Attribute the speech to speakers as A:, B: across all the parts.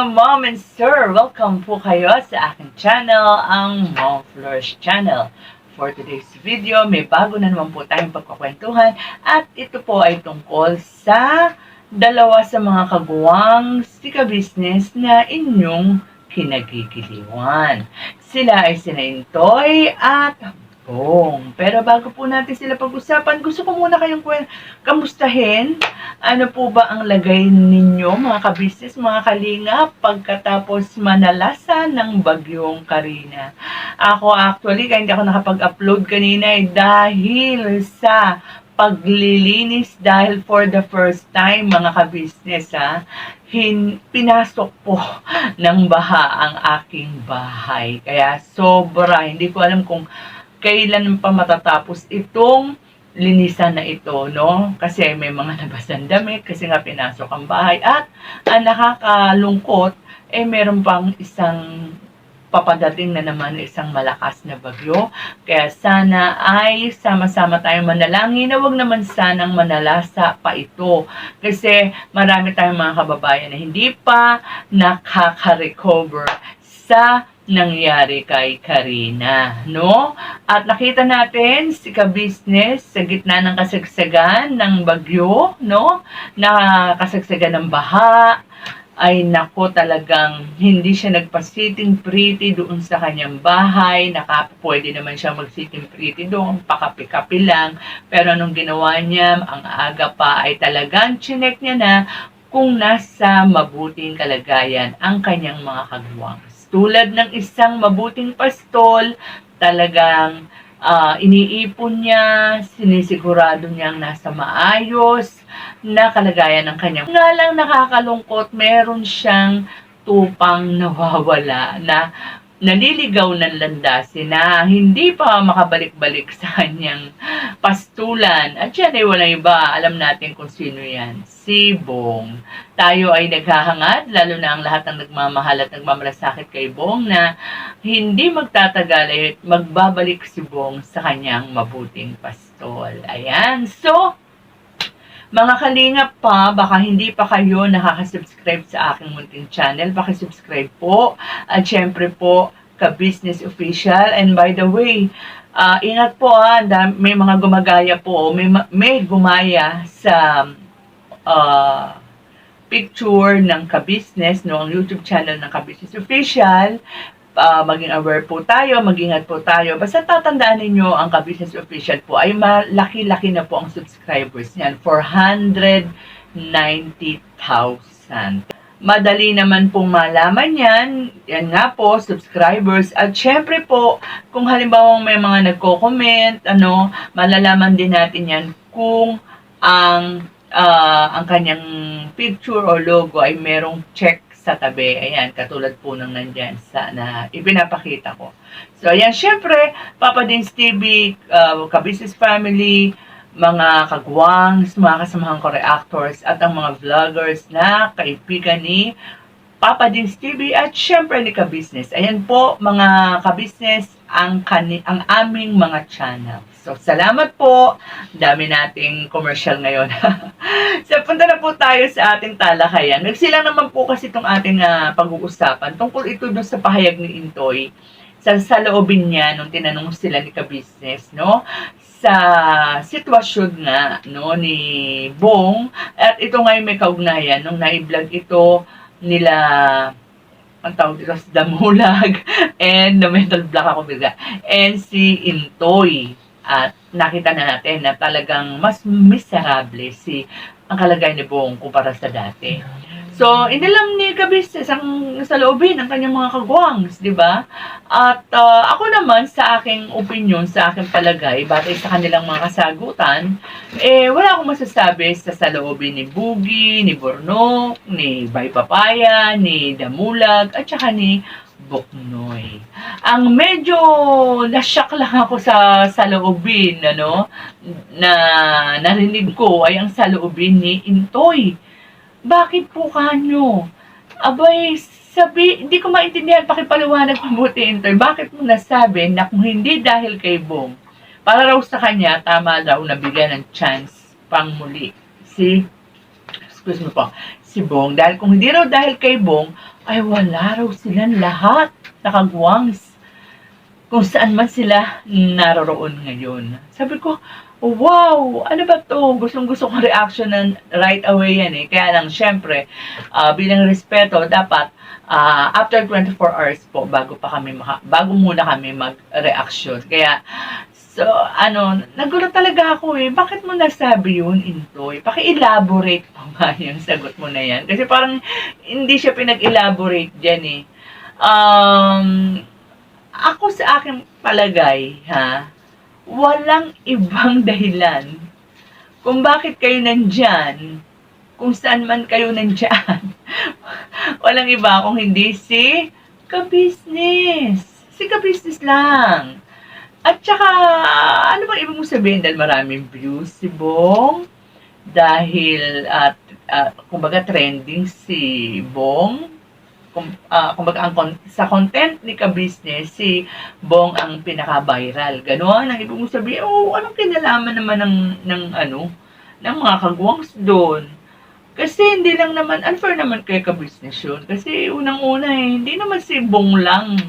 A: ma'am and sir! Welcome po kayo sa aking channel, ang Mom Flourish Channel. For today's video, may bago na naman po tayong pagkakwentuhan at ito po ay tungkol sa dalawa sa mga kagawang sika-business na inyong kinagigiliwan. Sila ay sina Intoy at Bong. Pero bago po natin sila pag-usapan, gusto ko muna kayong kamustahin. Ano po ba ang lagay ninyo, mga ka-business, mga kalingap, pagkatapos manalasa ng bagyong Karina? Ako actually, kaya hindi ako nakapag-upload kanina dahil sa paglilinis, dahil for the first time, mga ka-business, pinasok po ng baha ang aking bahay. Kaya sobra, hindi ko alam kung kailan pa matatapos itong linisan na ito, no? Kasi may mga nabasan damit, kasi nga pinasok ang bahay. At ang nakakalungkot, meron pang isang papadating na naman, isang malakas na bagyo. Kaya sana ay sama-sama tayong manalangin na wag naman sanang manalasa pa ito. Kasi marami tayong mga kababayan na hindi pa nakaka-recover sa nangyari kay Karina, no? At nakita natin si ka-business sa gitna ng kasagsagan ng bagyo, no? Nakasagsagan ng baha, ay nako, talagang hindi siya nagpa-sitting pretty doon sa kanyang bahay. Pwede naman siya mag-sitting pretty doon, pakapi-kapi lang. Pero anong ginawa niya, ang aga pa ay talagang chinek niya na kung nasa mabuting kalagayan ang kanyang mga kagawang. Tulad ng isang mabuting pastol, talagang iniipon niya, sinisigurado niyang nasa maayos na kalagayan ng kanyang. Nga lang nakakalungkot, meron siyang tupang nawawala na naliligaw ng landasin na hindi pa makabalik-balik sa kanyang pastulan. At yan ay walang iba. Alam natin kung sino yan. Si Bong. Tayo ay naghahangad, lalo na ang lahat ng nagmamahal at nagmamalasakit kay Bong, na hindi magtatagal ay magbabalik si Bong sa kanyang mabuting pastol. Ayan. So, mga kalingap pa, baka hindi pa kayo nakaka-subscribe sa aking munting channel, pakisubscribe po. At syempre po, ka-business official. And by the way, ingat po may mga gumagaya po, may gumaya sa picture ng ka-business, no, ang YouTube channel ng ka-business official. Maging aware po tayo, mag-ingat po tayo. Basta tatandaan ninyo, ang ka-business official po ay malaki-laki na po ang subscribers niyan. 490,000. Madali naman pong malaman yan. Yan nga po, subscribers. At syempre po, kung halimbawa may mga nagko-comment, malalaman din natin yan kung ang kanyang picture o logo ay merong check sa tabi. Ayan, katulad po ng nandyan na ipinapakita ko. So, ayan, syempre, Papa Dins TV, ka-business family, mga kagwangs, mga kasamahan ko reactors, at ang mga vloggers na kaibigan ni Papa Dins TV, at syempre ni ka-business. Ayan po, mga ka-business, ang aming mga channel. So, salamat po. Dami nating commercial ngayon. So, punta na po tayo sa ating talakayan. Nagsilang naman po kasi itong ating pag-uusapan. Tungkol ito doon sa pahayag ni Intoy. Sa loobin niya, nung tinanong sila ni ka-business, no? Sa sitwasyon nga, no, ni Bong. At ito ngayon may kaugnayan. Nung na-vlog ito nila, ang tawag dito, si Damulag, and the mental block ako biga, and si Intoy. At nakita na natin na talagang mas miserable ang kalagayan ni Bong kumpara sa dati. So, inilam ni ka-business ang sa loobin ng kanyang mga kagwangs, di ba? At ako naman, sa aking opinion, sa aking palagay, batay sa kanilang mga kasagutan, wala akong masasabi sa loobin ni Boogie, ni Bornok, ni Bay Papaya, ni Damulag, at saka ni Boknoy. Ang medyo nashock lang ako sa saloobin, na narinig ko ay ang saloobin ni Intoy. Bakit po kanyo? Abay, hindi ko maintindihan, pakipaliwanag mabuti, Intoy. Bakit mo nasabi na kung hindi dahil kay Bong, para raw sa kanya, tama raw na bigyan ng chance pang muli si si Bong. Dahil kung hindi raw dahil kay Bong, ay wala raw silang lahat na kagwangs kung saan man sila naroroon ngayon. Sabi ko, wow, ano ba to? Gustong-gusto kong reaction ng right away yan eh. Kaya lang, syempre, bilang respeto, dapat after 24 hours po, bago muna kami mag-reaction. Kaya, so, nagulat talaga ako eh. Bakit mo nasabi yun, Intoy? Paki-elaborate pa nga yung sagot mo na yan. Kasi parang hindi siya pinag-elaborate dyan eh. Ako sa aking palagay, walang ibang dahilan kung bakit kayo nandyan, kung saan man kayo nandyan. Walang iba kung hindi si ka-business. Si ka-business lang. At saka, ano bang ibig mong sabihin? Dahil maraming views si Bong, dahil, kumbaga trending si Bong, kumbaga sa content ni ka-business, si Bong ang pinaka-viral. Ganon ang ibig mong sabihin, anong kinalaman naman ng mga kagwangs doon? Kasi hindi lang naman, unfair naman kay ka-business yun. Kasi unang-una hindi naman si Bong lang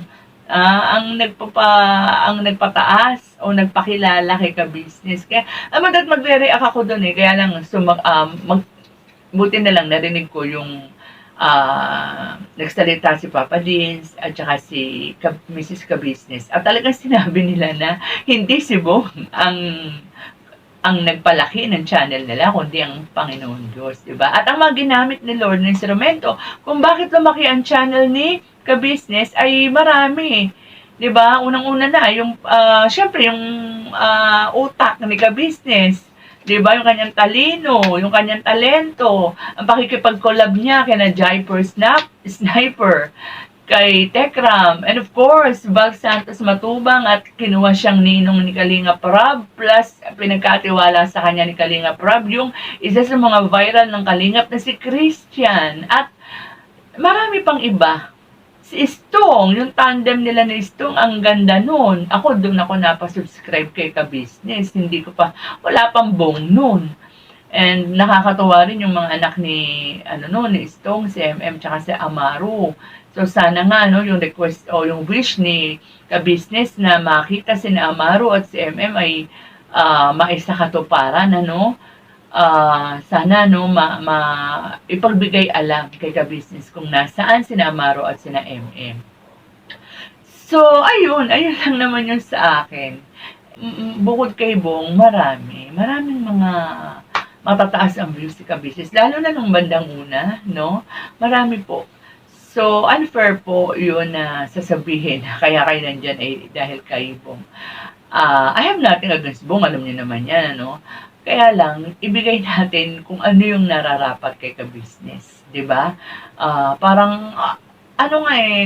A: ang nagpataas o nagpakilala kay ka-business. Kaya, magre-react ako doon eh. Kaya lang, buti na lang narinig ko yung nagsalita si Papa Dins at saka si Mrs. Ka-Business. At talagang sinabi nila na hindi si Bong ang nagpalaki ng channel nila, kundi ang Panginoon Diyos, diba? At ang mga ginamit ni Lord na instrumento, kung bakit lumaki ang channel ni Ka-Business ay marami. Diba? Unang-una na, syempre, yung utak ni Ka-Business. Diba? Yung kanyang talino, yung kanyang talento, ang pakikipag-collab niya kay Jaiper Sniper, kay Tekram, and of course, Val Santos Matubang, at kinuha siyang ninong ni Kalinga Prab, plus pinagkatiwala sa kanya ni Kalinga Prab, yung isa sa mga viral ng Kalingap na si Christian, at marami pang iba. Si Istong, yung tandem nila ni Istong, ang ganda nun. Ako, doon ako napasubscribe kay Ka-Business. Wala pang Bong nun. And nakakatuwa rin yung mga anak ni Istong, si MM, tsaka si Amaru. So, sana nga, yung request o yung wish ni Ka-Business na makita si Amaru at si MM ay maisakatuparan, sana ipagbigay alam kay Ka-Business kung nasaan sina Amaro at sina MM. So, ayun lang naman yung sa akin. Bukod kay Bong, maraming mga matataas ang views si Ka-Business, lalo na nung bandang una, marami po. So, unfair po yun na sasabihin, kaya kayo nandyan ay dahil kay Bong. I have nothing against Bong, alam niyo naman yan, Kaya lang, ibigay natin kung ano yung nararapat kay Ka-Business, di ba? Parang,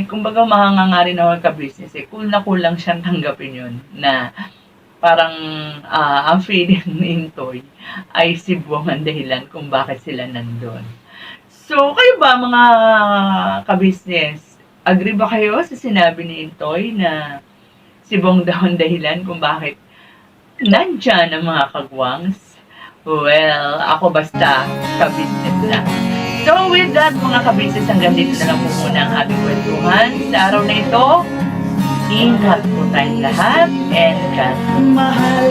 A: kumbaga mahanga rin ako Ka-Business, cool na cool lang siyang tanggapin yun, na parang ang feeling ni Intoy ay si Bong ang dahilan kung bakit sila nandun. So, kayo ba mga Ka-Business, agree ba kayo sa sinabi ni Intoy na si Bong daw ang dahilan kung bakit nandyan ang mga kagwangs? Well, ako basta Ka-Business lang. So, with that, mga Ka-Business, hanggang dito na lang po muna ang ating kwentuhan. Sa araw na ito, ingat po tayong lahat and God.